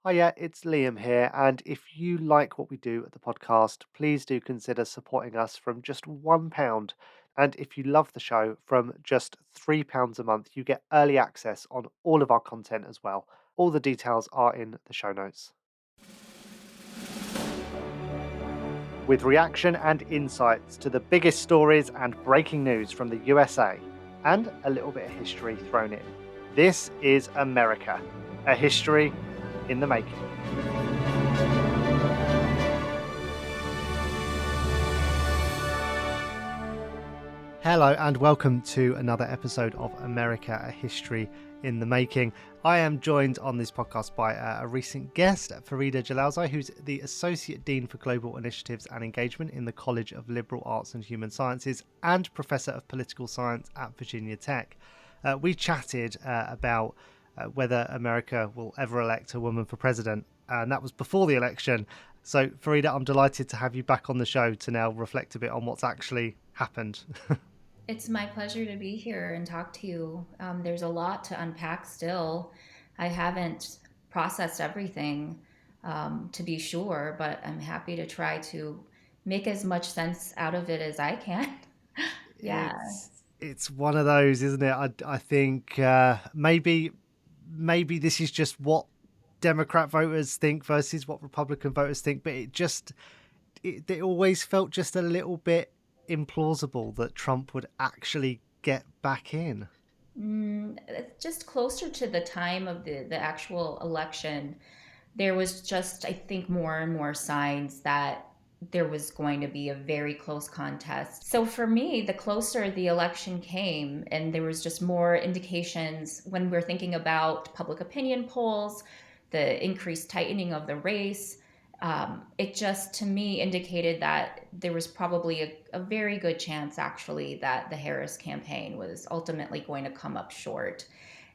Hiya, it's Liam here, and if you like what we do at the podcast, please do consider supporting us from just £1. And if you love the show, from just £3 a month, you get early access on all of our content as well. All the details are in the show notes. With reaction and insights to the biggest stories and breaking news from the USA, and a little bit of history thrown in. This is America, a history in the making. Hello and welcome to another episode of America, a History in the Making. I am joined on this podcast by a recent guest, Farida Jalalzai, who's the Associate Dean for Global Initiatives and Engagement in the College of Liberal Arts and Human Sciences and Professor of Political Science at Virginia Tech. We chatted about whether America will ever elect a woman for president, and that was before the election. So, Farida, I'm delighted to have you back on the show to now reflect a bit on what's actually happened. It's my pleasure to be here and talk to you. There's a lot to unpack still. I haven't processed everything, to be sure, but I'm happy to try to make as much sense out of it as I can. Yeah. It's one of those, isn't it? I think maybe this is just what Democrat voters think versus what Republican voters think, but it always felt just a little bit implausible that Trump would actually get back in. Just closer to the time of the actual election, there was just, I think, more and more signs that there was going to be a very close contest. So for me, the closer the election came, and there was just more indications when we're thinking about public opinion polls, the increased tightening of the race, it just to me indicated that there was probably a very good chance actually that the Harris campaign was ultimately going to come up short.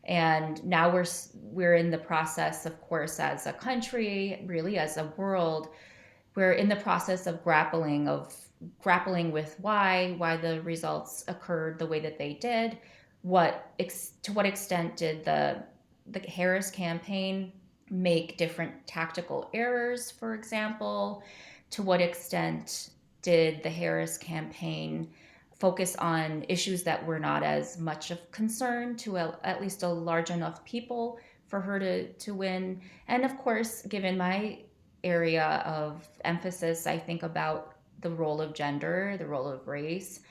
And now we're in the process, of course, as a country, really as a world, we're in the process of grappling with why the results occurred the way that they did. To what extent did the Harris campaign make different tactical errors, for example? To what extent did the Harris campaign focus on issues that were not as much of concern to at least a large enough people for her to win? And of course, given my area of emphasis, I think about the role of gender, the role of race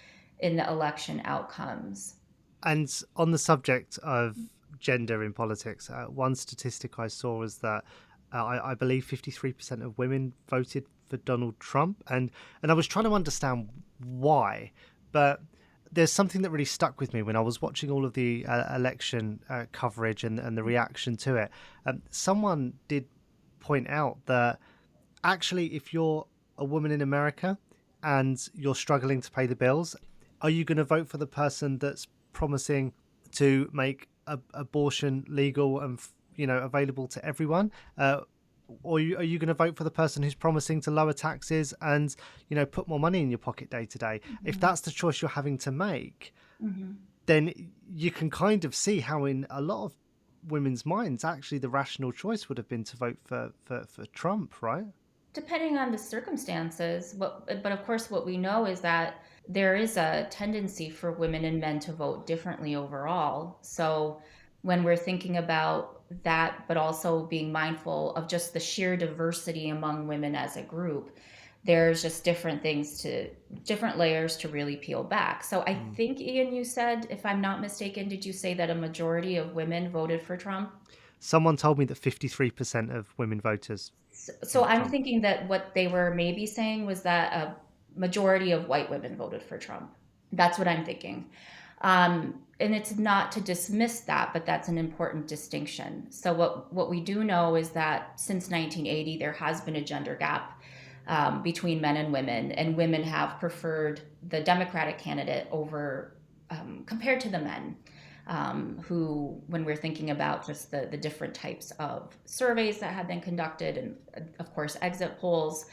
in the election outcomes. And on the subject of gender in politics, one statistic I saw was that I believe 53% of women voted for Donald Trump, and I was trying to understand why, but there's something that really stuck with me when I was watching all of the election coverage and the reaction to it. Someone did point out that actually, if you're a woman in America and you're struggling to pay the bills, are you going to vote for the person that's promising to make abortion legal and available to everyone, or are you going to vote for the person who's promising to lower taxes and put more money in your pocket day to day? If Mm-hmm. that's the choice you're having to make, Mm-hmm. then you can kind of see how in a lot of women's minds actually the rational choice would have been to vote for Trump, right? Depending on the circumstances, but of course, what we know is that there is a tendency for women and men to vote differently overall. So when we're thinking about that, but also being mindful of just the sheer diversity among women as a group, there's just different layers to really peel back. So I Mm. think, Ian, you said, if I'm not mistaken, did you say that a majority of women voted for Trump? Someone told me that 53% of women voters So want I'm Trump. thinking that what they were maybe saying was that a majority of white women voted for Trump. That's what I'm thinking. And it's not to dismiss that, but that's an important distinction. So what we do know is that since 1980, there has been a gender gap between men and women have preferred the Democratic candidate over compared to the men. Who, when we're thinking about just the different types of surveys that have been conducted, and of course, exit polls,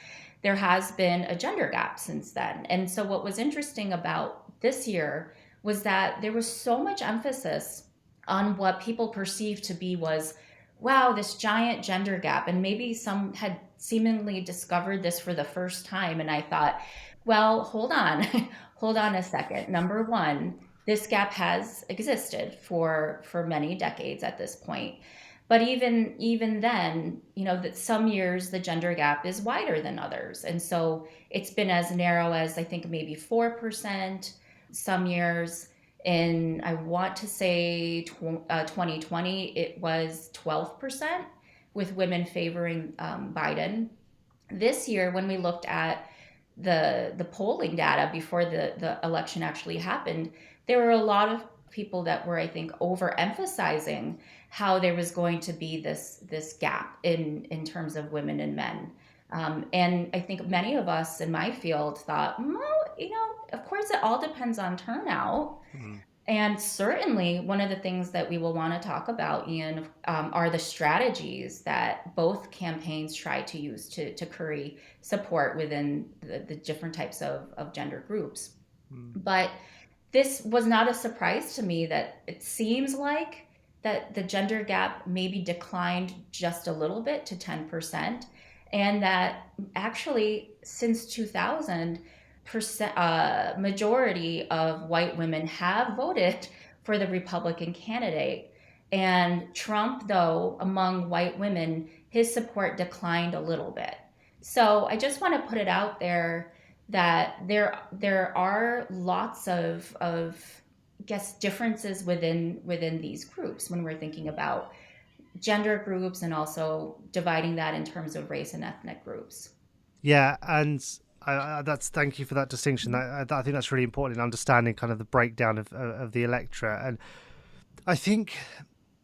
there has been a gender gap since then. And so, what was interesting about this year was that there was so much emphasis on what people perceived to be was wow, this giant gender gap. And maybe some had seemingly discovered this for the first time. And I thought, well, hold on, hold on a second. Number one, this gap has existed for many decades at this point. But even then, that some years the gender gap is wider than others. And so it's been as narrow as I think maybe 4% some years. In, I want to say 2020, it was 12% with women favoring Biden. This year, when we looked at the polling data before the election actually happened, there were a lot of people that were, I think, overemphasizing how there was going to be this gap in terms of women and men. And I think many of us in my field thought, well, of course, it all depends on turnout. Mm. And certainly, one of the things that we will want to talk about, Ian, are the strategies that both campaigns try to use to curry support within the different types of gender groups. Mm. But this was not a surprise to me that it seems like that the gender gap maybe declined just a little bit to 10%, and that actually since 2000, majority of white women have voted for the Republican candidate. And Trump, though, among white women, his support declined a little bit. So I just want to put it out there that there are lots of I guess differences within these groups when we're thinking about gender groups and also dividing that in terms of race and ethnic groups. Yeah, and that's thank you for that distinction. I think that's really important in understanding kind of the breakdown of the electorate. And I think,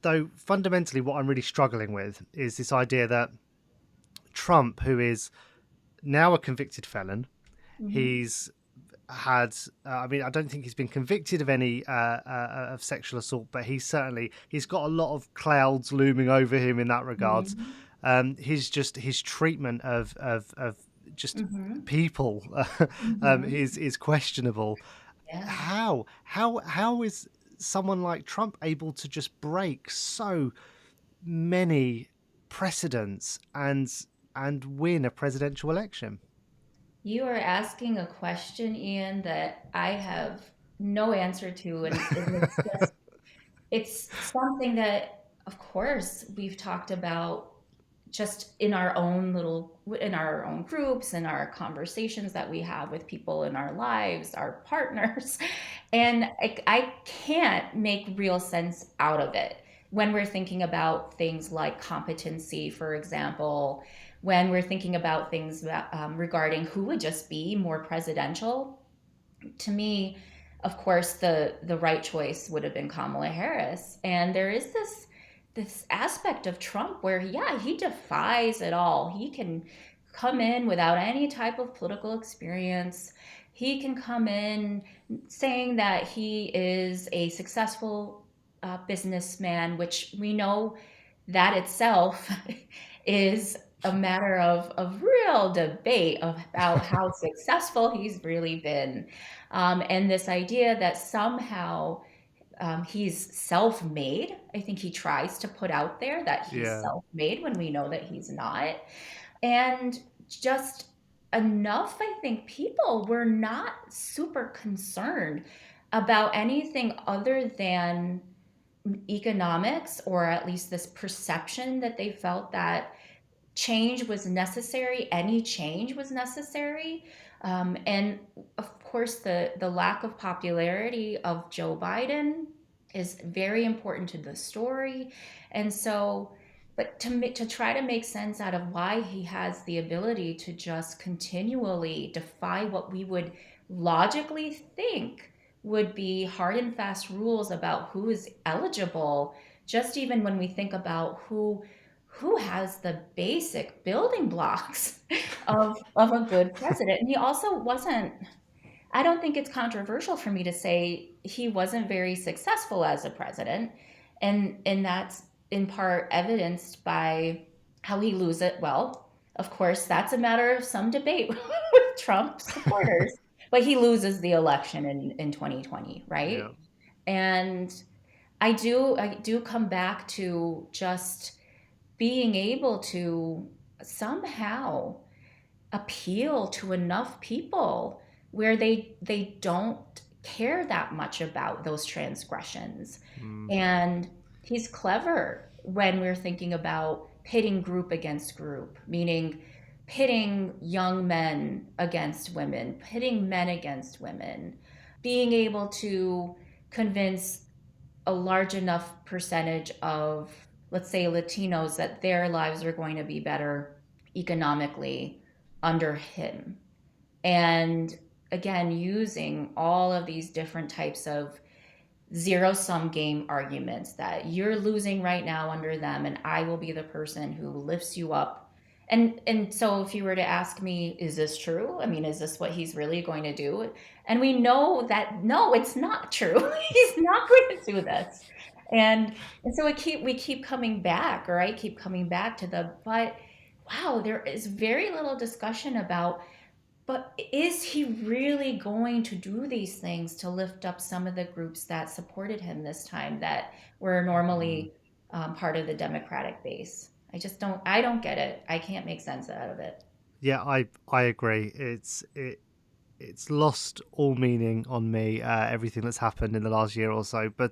though, fundamentally, what I'm really struggling with is this idea that Trump, who is now a convicted felon, Mm-hmm. he's had I mean, I don't think he's been convicted of any of sexual assault, but he's got a lot of clouds looming over him in that regards. Mm-hmm. His treatment of just Mm-hmm. people Mm-hmm. is questionable. Yeah. How is someone like Trump able to just break so many precedents and win a presidential election? You are asking a question, Ian, that I have no answer to. And it's something that, of course, we've talked about just in our own groups, in our conversations that we have with people in our lives, our partners. And I can't make real sense out of it when we're thinking about things like competency, for example, when we're thinking about things regarding who would just be more presidential. To me, of course, the right choice would have been Kamala Harris. And there is this aspect of Trump where, yeah, he defies it all. He can come in without any type of political experience. He can come in saying that he is a successful businessman, which we know that itself is a matter of real debate about how successful he's really been. And this idea that somehow he's self made. I think he tries to put out there that he's Yeah. self made when we know that he's not. And just enough, I think people were not super concerned about anything other than economics, or at least this perception that they felt that change was necessary, any change was necessary. And of course, the lack of popularity of Joe Biden is very important to the story. And so, but to try to make sense out of why he has the ability to just continually defy what we would logically think would be hard and fast rules about who is eligible, just even when we think about who has the basic building blocks of a good president. And he also wasn't, I don't think it's controversial for me to say he wasn't very successful as a president. And that's in part evidenced by how he loses it. Well, of course, that's a matter of some debate with Trump supporters. But he loses the election in 2020, Yeah. right? And I do come back to just being able to somehow appeal to enough people where they don't care that much about those transgressions. Mm, And he's clever when we're thinking about pitting group against group, meaning pitting young men against women, pitting men against women, being able to convince a large enough percentage of, let's say, Latinos that their lives are going to be better economically under him. And again, using all of these different types of zero sum game arguments that you're losing right now under them, and I will be the person who lifts you up. And so if you were to ask me, is this true? I mean, is this what he's really going to do? And we know that no, it's not true. He's not going to do this. And so we keep coming back, or I keep coming back to the, but wow, there is very little discussion about, but is he really going to do these things to lift up some of the groups that supported him this time that were mm. normally part of the Democratic base? I don't get it. I can't make sense out of it. Yeah, I agree. It's lost all meaning on me. Everything that's happened in the last year or so, but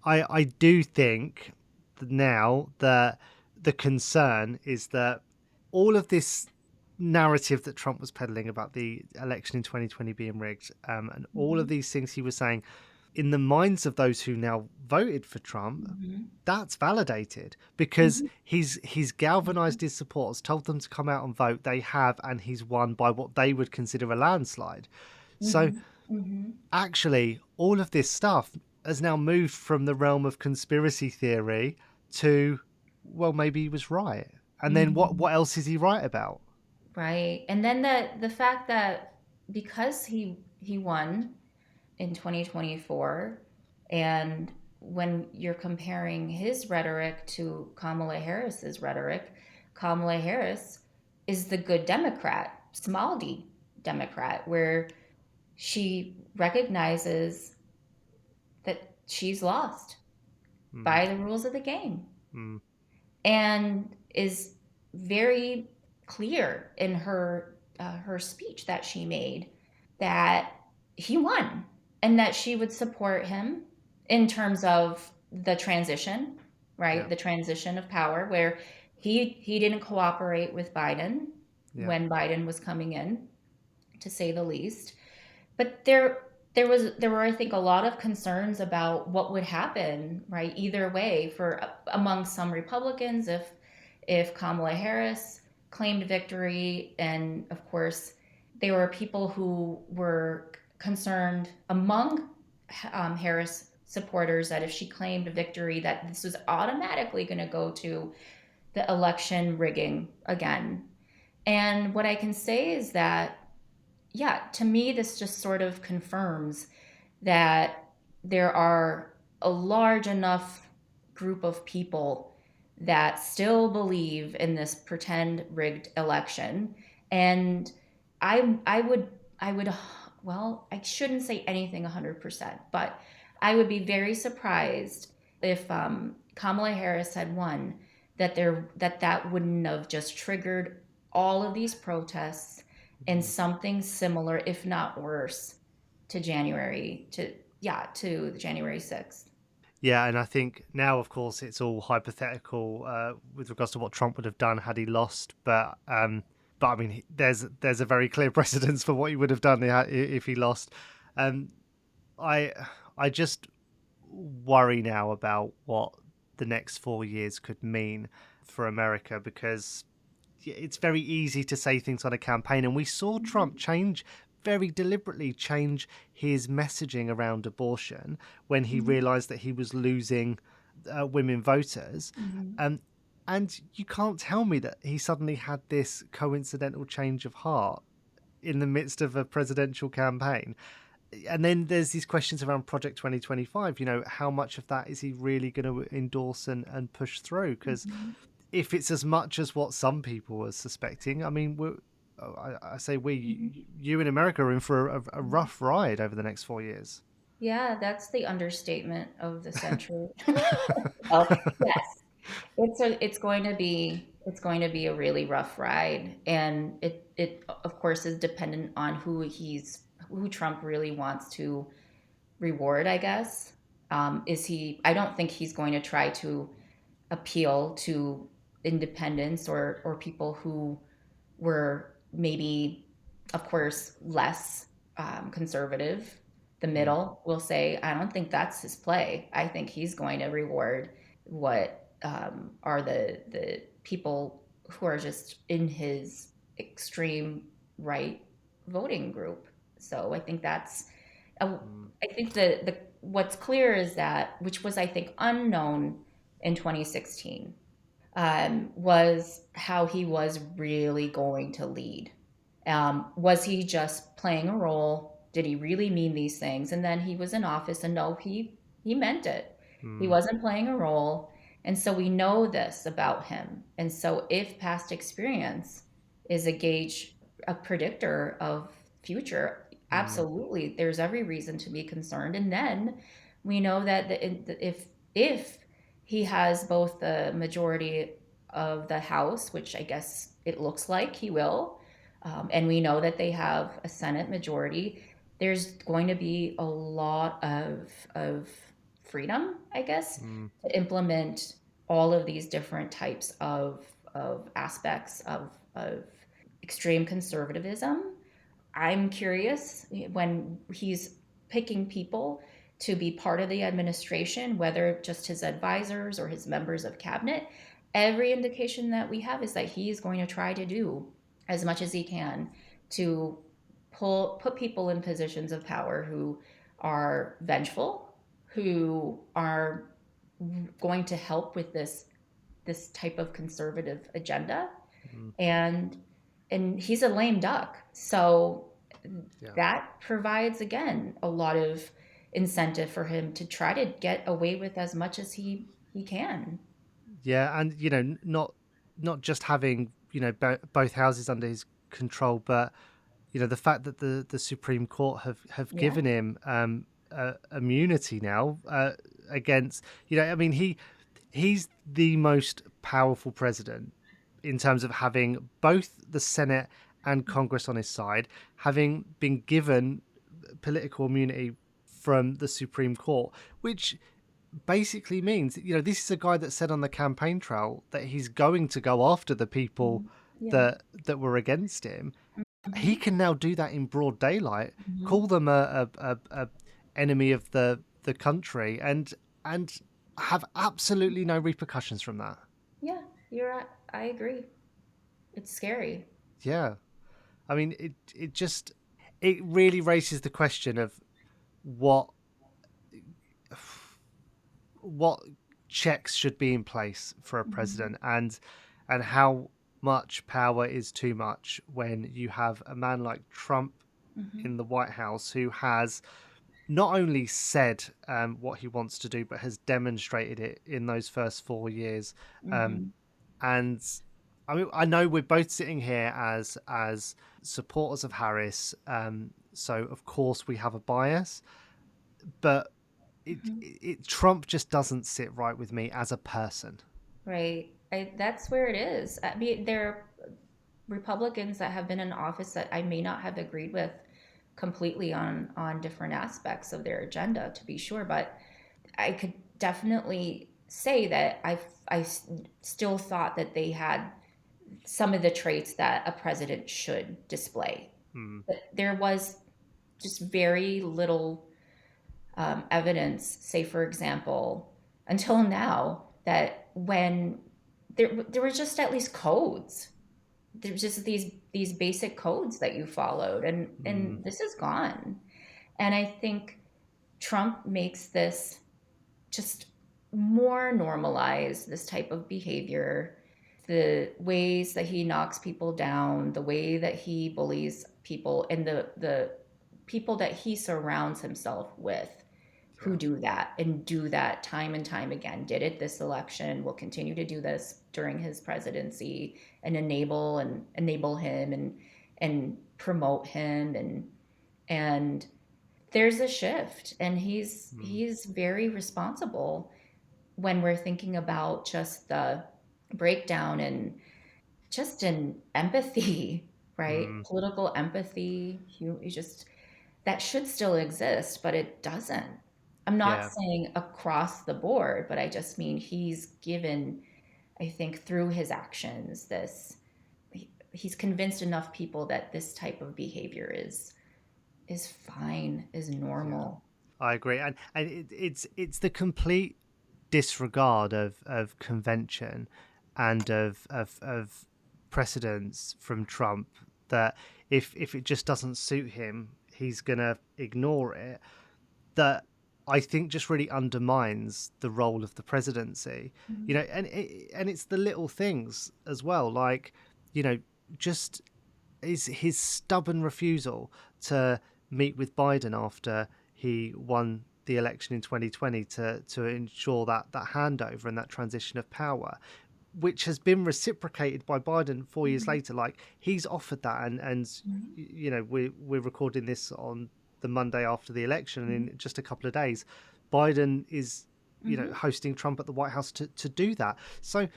I do think that now that the concern is that all of this narrative that Trump was peddling about the election in 2020 being rigged, and all of Mhm. these things he was saying, in the minds of those who now voted for Trump, Mhm. that's validated because Mhm. he's galvanized his supporters, told them to come out and vote. They have, and he's won by what they would consider a landslide. So Mhm. Mhm. actually, all of this stuff has now moved from the realm of conspiracy theory to, well, maybe he was right. And then Mhm. what else is he right about? Right. And then the fact that because he won in 2024, and when you're comparing his rhetoric to Kamala Harris's rhetoric, Kamala Harris is the good Democrat, small d Democrat, where she recognizes that she's lost Mm, by the rules of the game mm, and is very clear in her speech that she made that he won and that she would support him in terms of the transition, yeah, right? The transition of power where he didn't cooperate with Biden yeah. when Biden was coming in, to say the least. But there were, I think, a lot of concerns about what would happen, right, either way, for among some Republicans if Kamala Harris claimed victory. And of course there were people who were concerned among Harris supporters that if she claimed victory that this was automatically going to go to the election rigging again. And what I can say is that, yeah, to me, this just sort of confirms that there are a large enough group of people that still believe in this pretend rigged election. And I would, well, I shouldn't say anything 100%, but I would be very surprised if Kamala Harris had won, that wouldn't have just triggered all of these protests and Mm. something similar, if not worse, to January to yeah to January 6th. Yeah, and I think now, of course, it's all hypothetical with regards to what Trump would have done had he lost. But I mean, there's a very clear precedence for what he would have done if he lost. Um, I I just worry now about what the next 4 years could mean for America because it's very easy to say things on a campaign, and we saw Trump very deliberately change his messaging around abortion when he Mhm. realized that he was losing women voters. Mhm. Um, and you can't tell me that he suddenly had this coincidental change of heart in the midst of a presidential campaign. And then there's these questions around Project 2025. How much of that is he really going to endorse and push through? Because Mhm. if it's as much as what some people were suspecting, I mean, I say Mhm. you in America are in for a rough ride over the next 4 years. Yeah, that's the understatement of the century. Well, yes. It's going to be a really rough ride, and it of course is dependent on who Trump really wants to reward, I guess. Is he? I don't think he's going to try to appeal to independents or people who were maybe, of course, less conservative. The Mm, middle will say, I don't think that's his play. I think he's going to reward what are the people who are just in his extreme right voting group. So I think that's uh, mm, I think the what's clear is that, which was I think unknown in 2016, was how he was really going to lead. Was he just playing a role? Did he really mean these things? And then he was in office, and no, he meant it. He mm, wasn't playing a role, and so we know this about him. And so, if past experience is a gauge, a predictor of future, mm, absolutely, there's every reason to be concerned. And then we know that if he has both the majority of the House, which I guess it looks like he will, and we know that they have a Senate majority. There's going to be a lot of freedom, I guess, mm, to implement all of these different types of aspects of extreme conservatism. I'm curious when he's picking people to be part of the administration, whether just his advisors or his members of cabinet. Every indication that we have is that he's going to try to do as much as he can to put people in positions of power who are vengeful, who are going to help with this type of conservative agenda, mm. and he's a lame duck. So Yeah. that provides again a lot of incentive for him to try to get away with as much as he can. Yeah, and not just having both houses under his control, but the fact that the Supreme Court have Yeah. given him immunity now against I mean he's the most powerful president in terms of having both the Senate and Congress on his side, having been given political immunity from the Supreme Court, which basically means this is a guy that said on the campaign trail that he's going to go after the people Yeah. that were against him. He Hmm. can now do that in broad daylight, call Hmm. them a enemy of the country, and have absolutely no repercussions from that. Yeah, you're right. I agree. It's scary. Yeah, I mean it really raises the question of what what checks should be in place for a Hmm. president, and how much power is too much when you have a man like Trump Hmm. in the White House who has not only said what he wants to do, but has demonstrated it in those first 4 years. Um, Hmm. and I mean, I know we're both sitting here as supporters of Harris, so of course we have a bias, but Trump just doesn't sit right with me as a person. Right. That's where it is. I mean, there are Republicans that have been in office that I may not have agreed with completely on different aspects of their agenda, to be sure, but I could definitely say that still thought that they had some of the traits that a president should display. Mm, But there was just very little evidence, say, for example, until now, that when there were just at least codes. There's just these basic codes that you followed, mm, and this is gone. And I think Trump makes this just more normalized, this type of behavior, the ways that he knocks people down, the way that he bullies people, and the people that he surrounds himself with who yeah. do that and do that time and time again. Did it this election, will continue to do this during his presidency, and enable him and promote him, and there's a shift, and Mm, he's very responsible. when we're thinking about just the breakdown and just in empathy, right? Mm, Political empathy, you just that should still exist, but it doesn't. I'm not yeah, saying across the board, but I just mean he's given, I think, through his actions, he's convinced enough people that this type of behavior is fine, is yeah. normal. I agree, and it's the complete disregard of convention and of precedents from Trump that if it just doesn't suit him, he's gonna ignore it. That I think just really undermines the role of the presidency. Mhm. And it's the little things as well, like you know, just is his stubborn refusal to meet with Biden after he won the election in 2020 to ensure that handover and that transition of power, which has been reciprocated by Biden 4 years Mhm. later. Like he's offered that, and Mhm. we're recording this on the Monday after the election, and Mhm. in just a couple of days, Biden is Mhm. hosting Trump at the White House to do that. So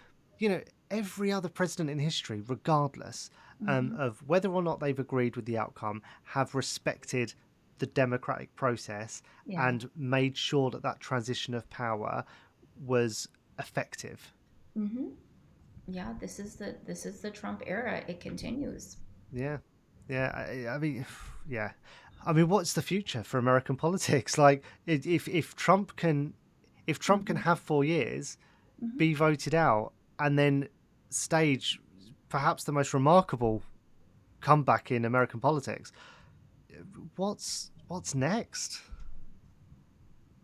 every other president in history, regardless Mhm. of whether or not they've agreed with the outcome, have respected the democratic process Yeah. and made sure that transition of power was effective. Mhm. Yeah, this is the Trump era. It continues. Yeah, yeah. I mean, yeah. I mean, what's the future for American politics? Like, if Trump can Mhm. have 4 years, Mhm. be voted out, and then stage perhaps the most remarkable comeback in American politics, what's next?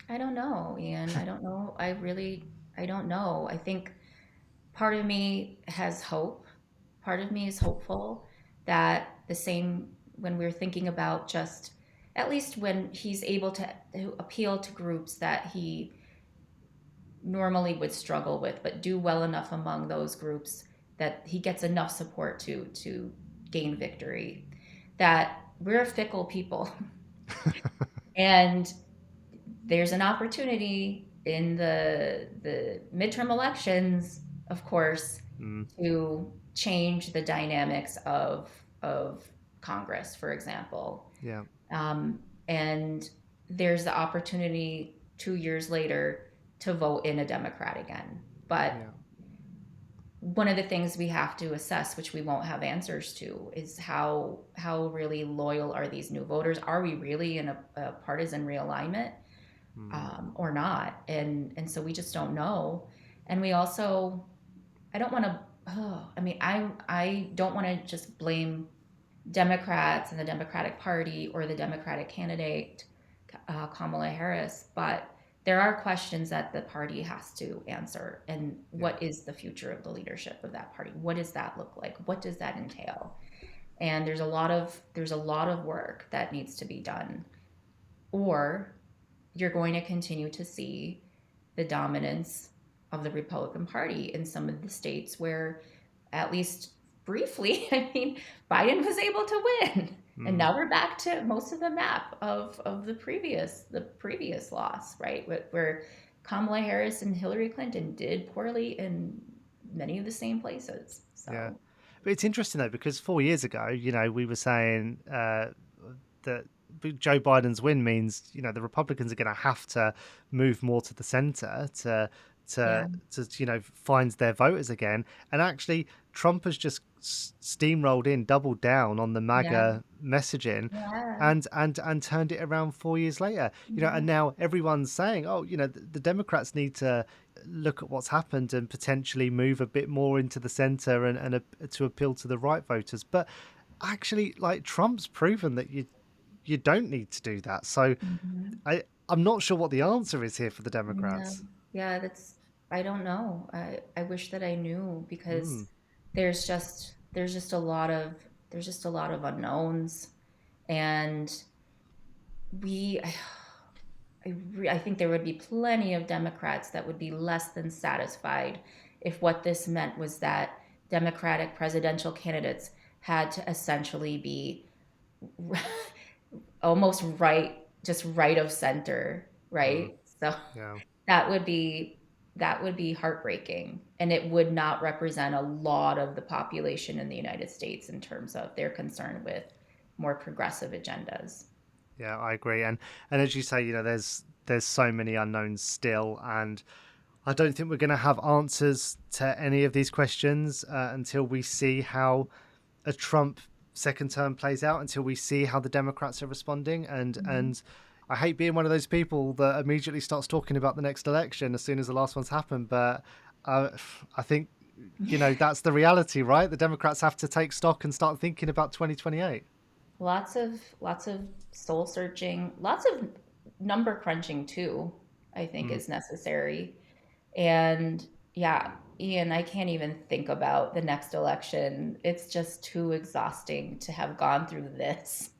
I don't know, Ian. I don't know. I don't know. I think part of me has hope. Part of me is hopeful that the same when we're thinking about just at least when he's able to appeal to groups that he normally would struggle with, but do well enough among those groups that he gets enough support to gain victory. That we're a fickle people, and there's an opportunity in the midterm elections, of course, Mm, to change the dynamics of Congress, for example. yeah, And there's the opportunity 2 years later to vote in a Democrat again. But yeah, one of the things we have to assess, which we won't have answers to, is how really loyal are these new voters? Are we really in a partisan realignment, mm, or not? And so we just don't know. And we also, I don't want to. Oh, I mean, I don't want to just blame Democrats and the Democratic Party or the Democratic candidate, Kamala Harris, but there are questions that the party has to answer. And yeah, what is the future of the leadership of that party? What does that look like? What does that entail? And there's a lot of work that needs to be done. Or you're going to continue to see the dominance of the Republican Party in some of the states where, at least briefly, I mean, Biden was able to win. And mm, now we're back to most of the map of the previous loss, right? Where Kamala Harris and Hillary Clinton did poorly in many of the same places. yeah. So But it's interesting though because 4 years ago, we were saying that Joe Biden's win means the Republicans are going to have to move more to the center yeah, to find their voters again. And actually, Trump has just steamrolled in, doubled down on the yeah, MAGA messaging. yeah, And turned it around 4 years later, and yeah. now everyone's saying, oh, the Democrats need to look at what's happened and potentially move a bit more into the center and to appeal to the right voters. But actually, like Trump's proven that you don't need to do that. So Mhm. I'm not sure what the answer is here for the Yeah, Democrats. yeah, I don't know. I wish that I knew because Mm, there's just a lot of unknowns, and we I think there would be plenty of Democrats that would be less than satisfied if what this meant was that Democratic presidential candidates had to essentially be almost right, just right of center, mm, right? So yeah, that would be. that would be heartbreaking, and it would not represent a lot of the population in the United States in terms of their concern with more progressive agendas. Yeah, I agree. And as you say, there's so many unknowns still, and I don't think we're going to have answers to any of these questions until we see how a Trump second term plays out, until we see how the Democrats are responding. And I hate being one of those people that immediately starts talking about the next election as soon as the last one's happened, but uh, I think that's the reality, right? The Democrats have to take stock and start thinking about 2028. Lots of soul searching, lots of number crunching too, I think Mm. is necessary. And yeah, Ian, I can't even think about the next election. It's just too exhausting to have gone through this.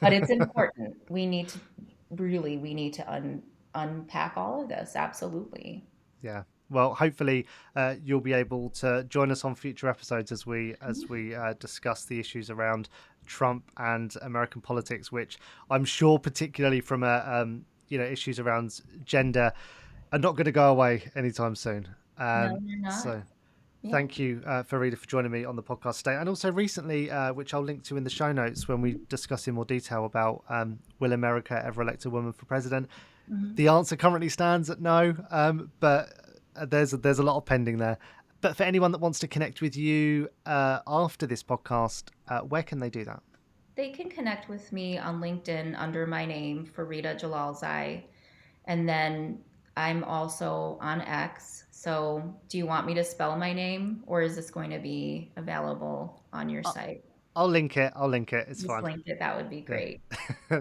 But it's important. We need to unpack all of this. Absolutely. Yeah. Well, hopefully you'll be able to join us on future episodes as we discuss the issues around Trump and American politics, which I'm sure, particularly from issues around gender, are not going to go away anytime soon. No, you're So not. Yeah. thank you, Farida, for joining me on the podcast today, and also recently, which I'll link to in the show notes when we discuss in more detail about will America ever elect a woman for president. Mhm. The answer currently stands at no, but there's a lot of pending there. But for anyone that wants to connect with you after this podcast, where can they do that? They can connect with me on LinkedIn under my name, Farida Jalalzai. And then I'm also on X. So do you want me to spell my name or is this going to be available on your I- site? I'll link it. I'll link it. It's Just fine. link it. That would be Yeah. great.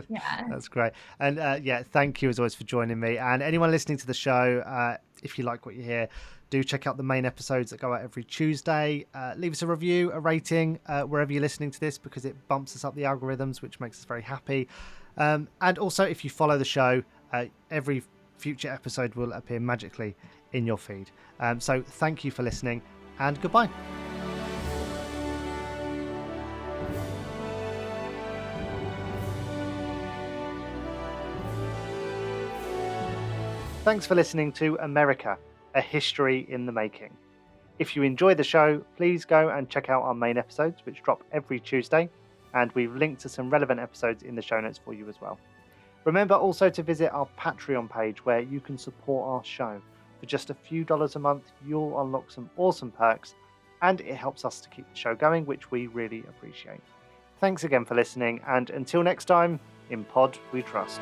Yeah. That's great. And yeah, thank you as always for joining me. And anyone listening to the show, if you like what you hear, do check out the main episodes that go out every Tuesday. Leave us a review, a rating, wherever you're listening to this, because it bumps us up the algorithms, which makes us very happy. And also, if you follow the show, every future episode will appear magically in your feed. So thank you for listening, and goodbye. Thanks for listening to America, a history in the making. If you enjoy the show, please go and check out our main episodes, which drop every Tuesday, and we've linked to some relevant episodes in the show notes for you as well. Remember also to visit our Patreon page where you can support our show. For just a few dollars a month, you'll unlock some awesome perks, and it helps us to keep the show going, which we really appreciate. Thanks again for listening, and until next time, in Pod We Trust.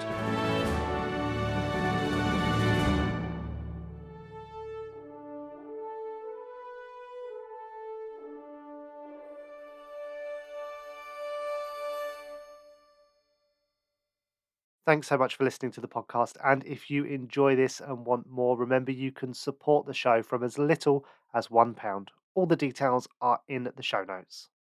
Thanks so much for listening to the podcast. And if you enjoy this and want more, remember you can support the show from as little as £1. All the details are in the show notes.